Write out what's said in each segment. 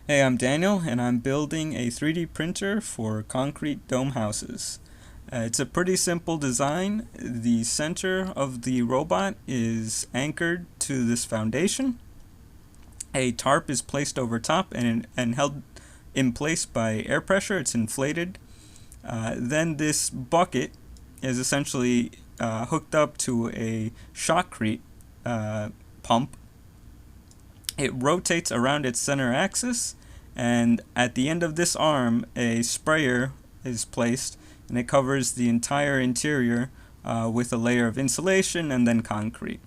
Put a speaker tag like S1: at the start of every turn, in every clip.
S1: Hey, I'm Daniel, and I'm building a 3D printer for concrete dome houses. It's a pretty simple design. The center of the robot is anchored to this foundation. A tarp is placed over top and held in place by air pressure. It's inflated. Then this bucket is essentially hooked up to a shotcrete pump. It rotates around its center axis, and at the end of this arm, a sprayer is placed, and it covers the entire interior with a layer of insulation and then concrete.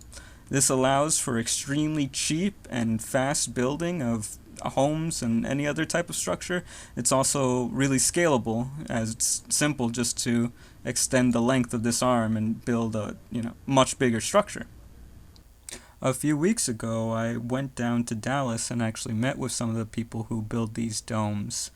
S1: This allows for extremely cheap and fast building of homes and any other type of structure. It's also really scalable, as it's simple just to extend the length of this arm and build a much bigger structure. A few weeks ago, I went down to Dallas and actually met with some of the people who build these domes.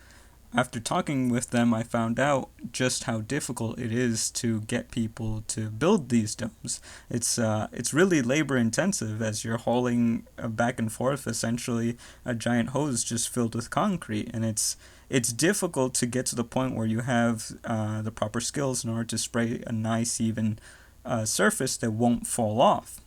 S1: After talking with them, I found out just how difficult it is to get people to build these domes. It's really labor intensive, as you're hauling back and forth essentially a giant hose just filled with concrete, and it's difficult to get to the point where you have the proper skills in order to spray a nice even surface that won't fall off.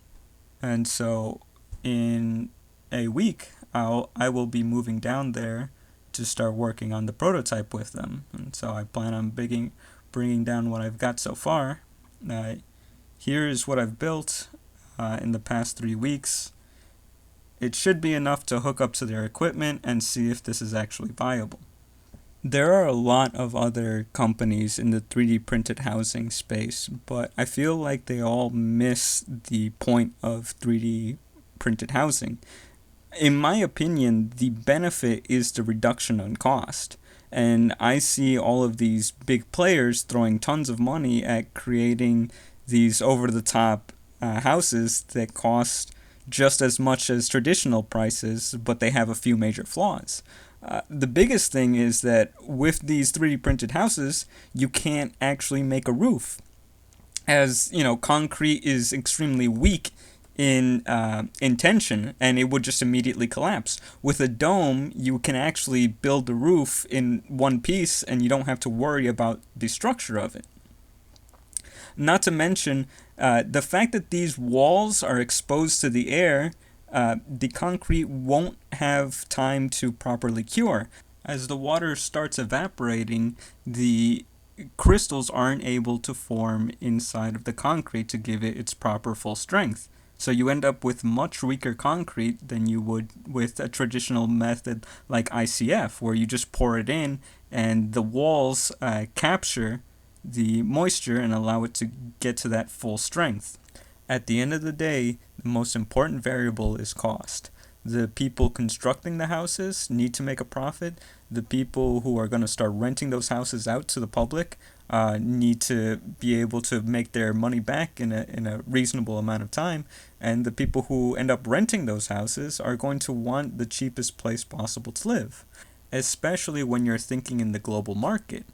S1: And so in a week, I will be moving down there to start working on the prototype with them. And so I plan on bringing down what I've got so far. Uh, Here is what I've built in the past 3 weeks. It should be enough to hook up to their equipment and see if this is actually viable. There are a lot of other companies in the 3D printed housing space, but I feel like they all miss the point of 3D printed housing. In my opinion, the benefit is the reduction in cost. And I see all of these big players throwing tons of money at creating these over the top houses that cost just as much as traditional prices, but they have a few major flaws. The biggest thing is that with these 3D printed houses, you can't actually make a roof. As you know, concrete is extremely weak in tension, and it would just immediately collapse. With a dome, you can actually build the roof in one piece, and you don't have to worry about the structure of it. Not to mention the fact that these walls are exposed to the air, the concrete won't have time to properly cure. As the water starts evaporating, the crystals aren't able to form inside of the concrete to give it its proper full strength. So you end up with much weaker concrete than you would with a traditional method like ICF, where you just pour it in and the walls capture the moisture and allow it to get to that full strength. At the end of the day, the most important variable is cost. The people constructing the houses need to make a profit. The people who are going to start renting those houses out to the public need to be able to make their money back in a reasonable amount of time. And the people who end up renting those houses are going to want the cheapest place possible to live, especially when you're thinking in the global market.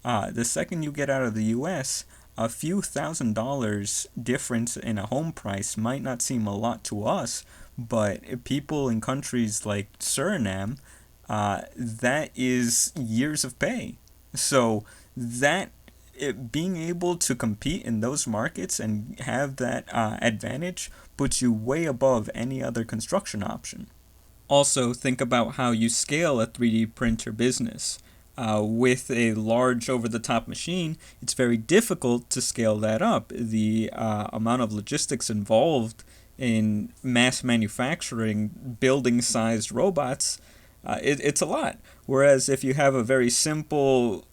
S1: The second you get out of the US, a few $1,000s difference in a home price might not seem a lot to us, but people in countries like Suriname, that is years of pay. So that being able to compete in those markets and have that advantage puts you way above any other construction option. Also, think about how you scale a 3D printer business. With a large over the top machine, it's very difficult to scale that up. The amount of logistics involved in mass manufacturing building sized robots, it's a lot. Whereas if you have a very simple,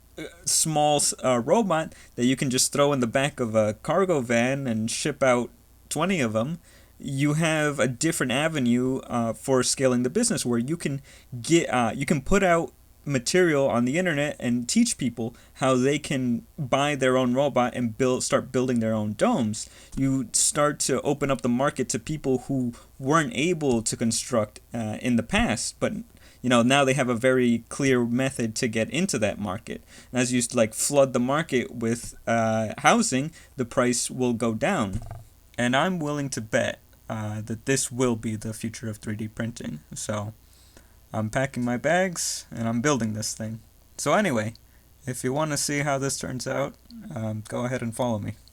S1: small robot that you can just throw in the back of a cargo van and ship out 20 of them, you have a different avenue for scaling the business where you can put out material on the internet and teach people how they can buy their own robot and start building their own domes. You start to open up the market to people who weren't able to construct in the past, but now they have a very clear method to get into that market. And as you flood the market with housing, the price will go down. And I'm willing to bet that this will be the future of 3D printing. So I'm packing my bags and I'm building this thing. So anyway, if you want to see how this turns out, go ahead and follow me.